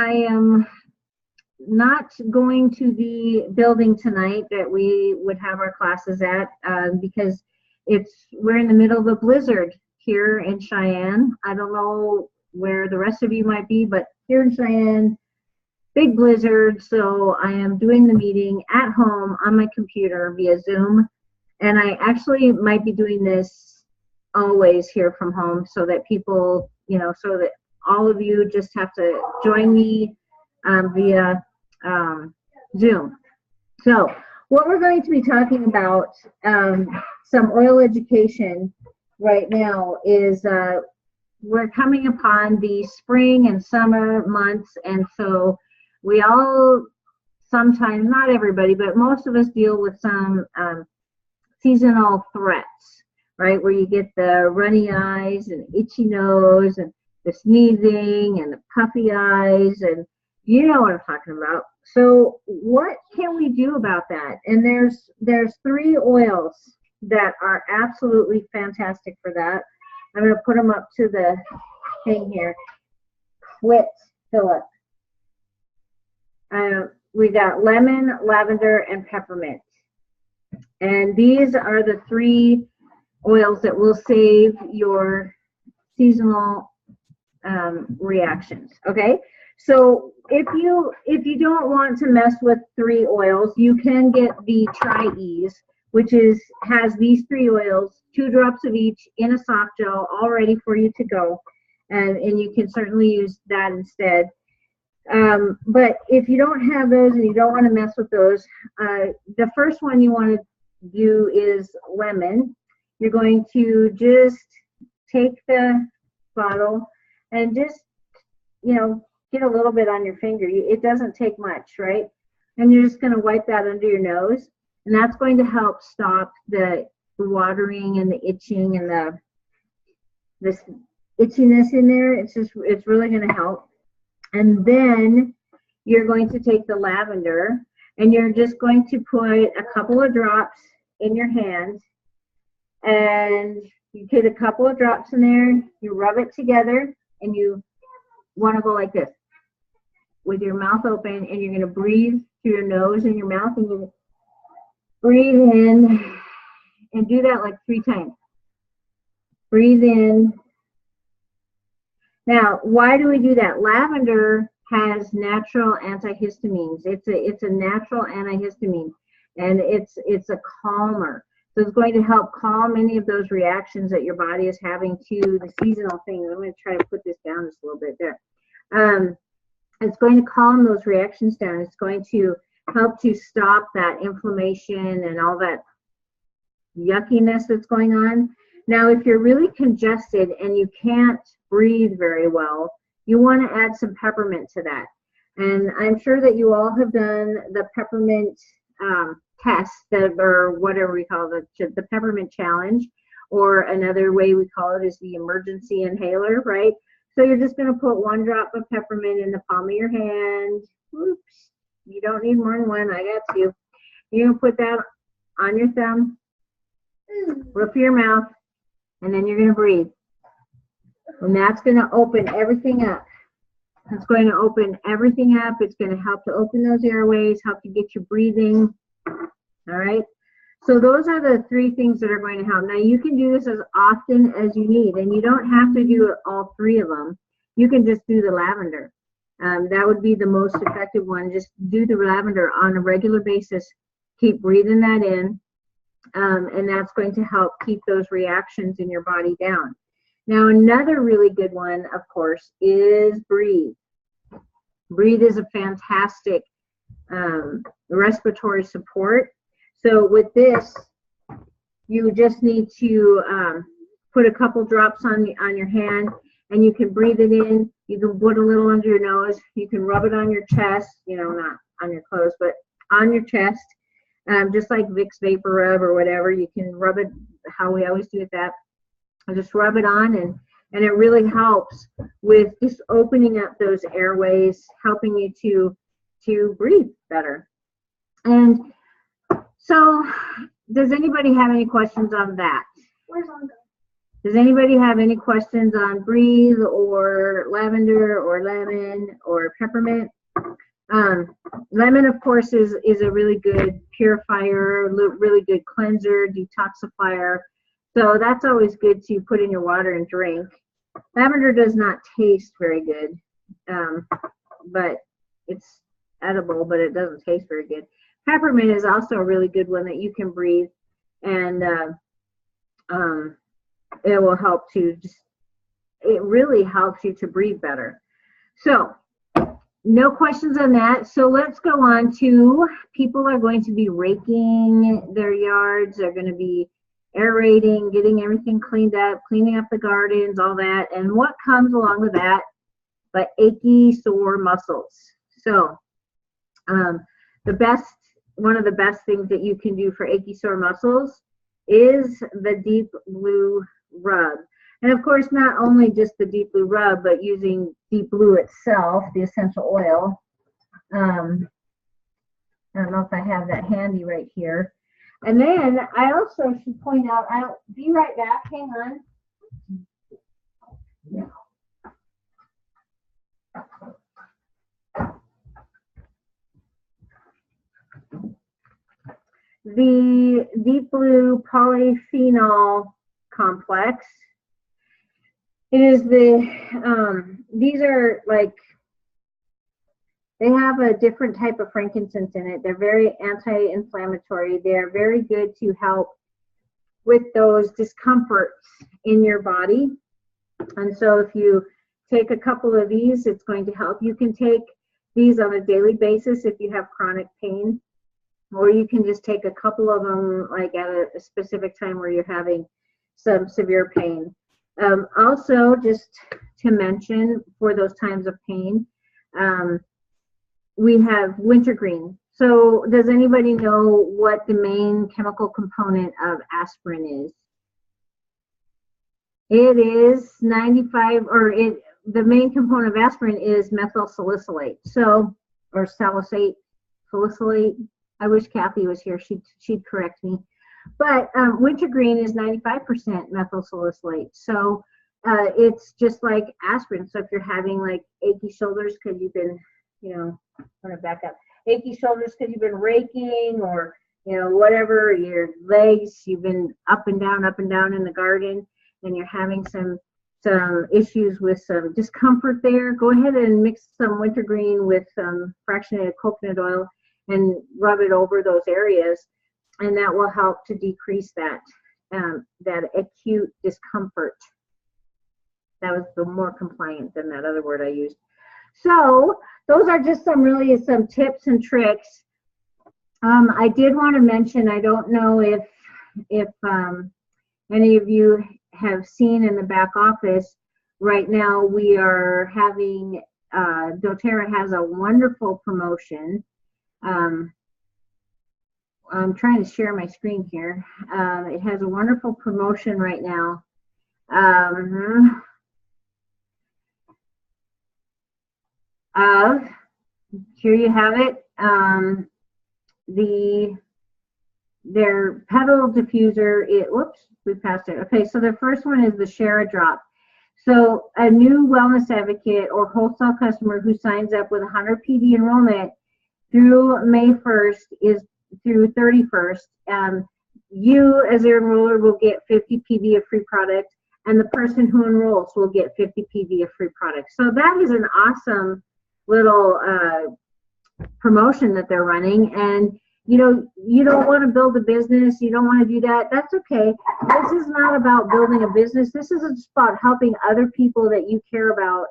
I am not going to the building tonight that we would have our classes at because we're in the middle of a blizzard here in Cheyenne. I don't know where the rest of you might be, but here in Cheyenne, big blizzard. So I am doing the meeting at home on my computer via Zoom. And I actually might be doing this always here from home so that people, so that all of you just have to join me via Zoom. So what we're going to be talking about, some oil education right now is we're coming upon the spring and summer months, and so we all sometimes, not everybody, but most of us deal with some seasonal threats, right? Where you get the runny eyes and itchy nose and the sneezing and the puffy eyes, and you know what I'm talking about. So what can we do about that? And there's 3 oils that are absolutely fantastic for that. I'm going to put them up to the thing here. Quit, Philip. We got lemon, lavender, and peppermint. And these are the 3 oils that will save your seasonal reactions. Okay, so if you don't want to mess with 3 oils, you can get the Tri-Ease, which has these 3 oils, 2 drops of each in a soft gel, all ready for you to go, and you can certainly use that instead. But if you don't have those and you don't want to mess with those, the first one you want to do is lemon. You're going to just take the bottle and just, get a little bit on your finger. It doesn't take much, right? And you're just going to wipe that under your nose, and that's going to help stop the watering and the itching and this itchiness in there. It's really going to help. And then you're going to take the lavender, and you're just going to put a couple of drops in your hand, and you get a couple of drops in there, you rub it together, and you want to go like this with your mouth open, and you're going to breathe through your nose and your mouth, and you breathe in and do that like 3 times. Breathe in. Now, why do we do that? Lavender has natural antihistamines. It's a natural antihistamine, and it's a calmer. So it's going to help calm any of those reactions that your body is having to the seasonal things. I'm going to try to put this down just a little bit there. It's going to calm those reactions down. It's going to help to stop that inflammation and all that yuckiness that's going on. Now, if you're really congested and you can't breathe very well, you want to add some peppermint to that. And I'm sure that you all have done the peppermint test, or whatever we call the peppermint challenge, or another way we call it is the emergency inhaler, right? So you're just going to put 1 drop of peppermint in the palm of your hand. Oops, you don't need more than 1, I got you. You're going to put that on your thumb, roof of your mouth, and then you're going to breathe. And that's going to open everything up. It's going to open everything up. It's going to help to open those airways, help to get you breathing. All right. So those are the 3 things that are going to help. Now, you can do this as often as you need, and you don't have to do all 3 of them. You can just do the lavender. That would be the most effective one. Just do the lavender on a regular basis. Keep breathing that in, and that's going to help keep those reactions in your body down. Now, another really good one, of course, is breathe. Breathe is a fantastic respiratory support. So with this, you just need to put a couple drops on your hand, and you can breathe it in. You can put a little under your nose. You can rub it on your chest, not on your clothes, but on your chest, just like Vicks Vapor Rub or whatever. You can rub it how we always do it, that. And just rub it on, and it really helps with just opening up those airways, helping you to breathe better. And so, does anybody have any questions on that? Where's Andre? Does anybody have any questions on breathe or lavender or lemon or peppermint? Lemon, of course, is a really good purifier, really good cleanser, detoxifier. So that's always good to put in your water and drink. Lavender does not taste very good, but it's edible, but it doesn't taste very good. Peppermint is also a really good one that you can breathe, and it will help to it really helps you to breathe better. So no questions on that. So let's go on to, people are going to be raking their yards. They're going to be aerating, getting everything cleaned up, cleaning up the gardens, all that. And what comes along with that but achy, sore muscles. So one of the best things that you can do for achy, sore muscles is the deep blue rub. And of course, not only just the deep blue rub, but using deep blue itself, the essential oil. I don't know if I have that handy right here. And then I also should point out, I'll be right back, hang on. The deep blue polyphenol complex. It is these are like, they have a different type of frankincense in it. They're very anti-inflammatory. They're very good to help with those discomforts in your body. And so if you take a couple of these, it's going to help. You can take these on a daily basis if you have chronic pain, or you can just take a couple of them like at a specific time where you're having some severe pain. Also, just to mention, for those times of pain, we have wintergreen. So does anybody know what the main chemical component of aspirin is? It is 95, the main component of aspirin is methyl salicylate. So, or salicylate. I wish Kathy was here, she'd correct me. But wintergreen is 95% methyl salicylate. So it's just like aspirin. So if you're having like achy shoulders because you've been, I'm going to back up. Achy shoulders because you've been raking, or, whatever, your legs, you've been up and down in the garden, and you're having some issues with some discomfort there, go ahead and mix some wintergreen with some fractionated coconut oil and rub it over those areas. And that will help to decrease that acute discomfort. That was the more compliant than that other word I used. So those are just some tips and tricks. I did want to mention, I don't know if any of you have seen in the back office, right now we are having, doTerra has a wonderful promotion. I'm trying to share my screen here. It has a wonderful promotion right now. Here you have it. Their pedal diffuser, whoops, we passed it. Okay, so the first one is the Share a Drop. So a new wellness advocate or wholesale customer who signs up with 100 PD enrollment through May 1st is through 31st, you as their enroller will get 50 PV of free product, and the person who enrolls will get 50 PV of free product. So that is an awesome little promotion that they're running. And you don't want to build a business, you don't want to do that, that's okay. This is not about building a business. This is just about helping other people that you care about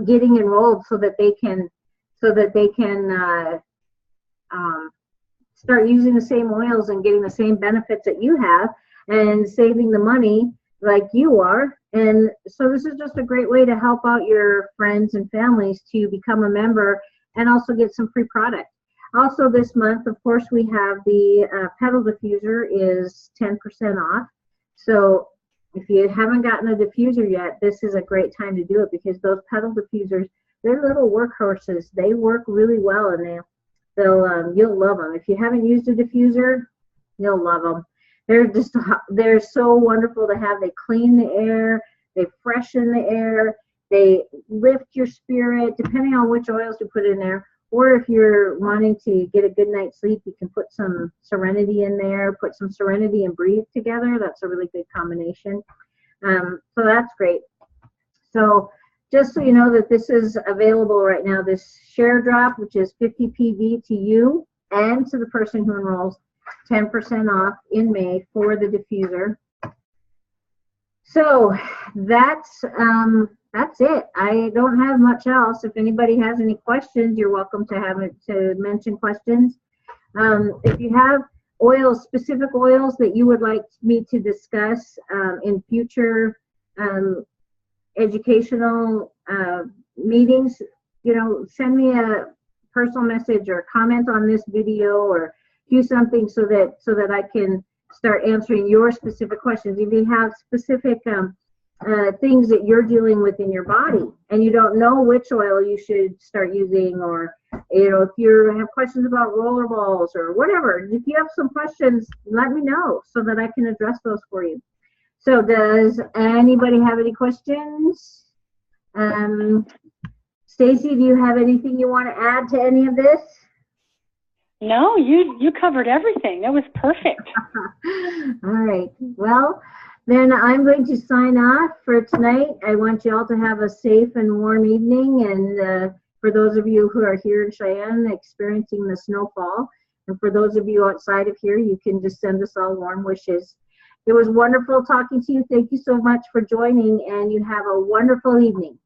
getting enrolled so that they can start using the same oils and getting the same benefits that you have and saving the money like you are. And so this is just a great way to help out your friends and families to become a member and also get some free product. Also this month, of course, we have the pedal diffuser is 10% off. So if you haven't gotten a diffuser yet, this is a great time to do it, because those pedal diffusers, they're little workhorses. They work really well, and you'll love them. If you haven't used a diffuser, you'll love them. they're so wonderful to have. They clean the air, they freshen the air, they lift your spirit, depending on which oils you put in there. Or if you're wanting to get a good night's sleep, you can put some Serenity in there, put some Serenity and Breathe together. That's a really good combination. So that's great. So just so you know that this is available right now, this share drop, which is 50 PV to you and to the person who enrolls, 10% off in May for the diffuser. So that's it. I don't have much else. If anybody has any questions, you're welcome to mention questions. If you have oils, specific oils that you would like me to discuss in future educational meetings, send me a personal message or comment on this video or do something so that I can start answering your specific questions. If you have specific things that you're dealing with in your body and you don't know which oil you should start using, or if you have questions about roller balls or whatever, if you have some questions, let me know so that I can address those for you. So does anybody have any questions? Stacy, do you have anything you want to add to any of this? No, you covered everything. That was perfect. All right. Well, then I'm going to sign off for tonight. I want you all to have a safe and warm evening. And for those of you who are here in Cheyenne experiencing the snowfall, and for those of you outside of here, you can just send us all warm wishes. It was wonderful talking to you. Thank you so much for joining, and you have a wonderful evening.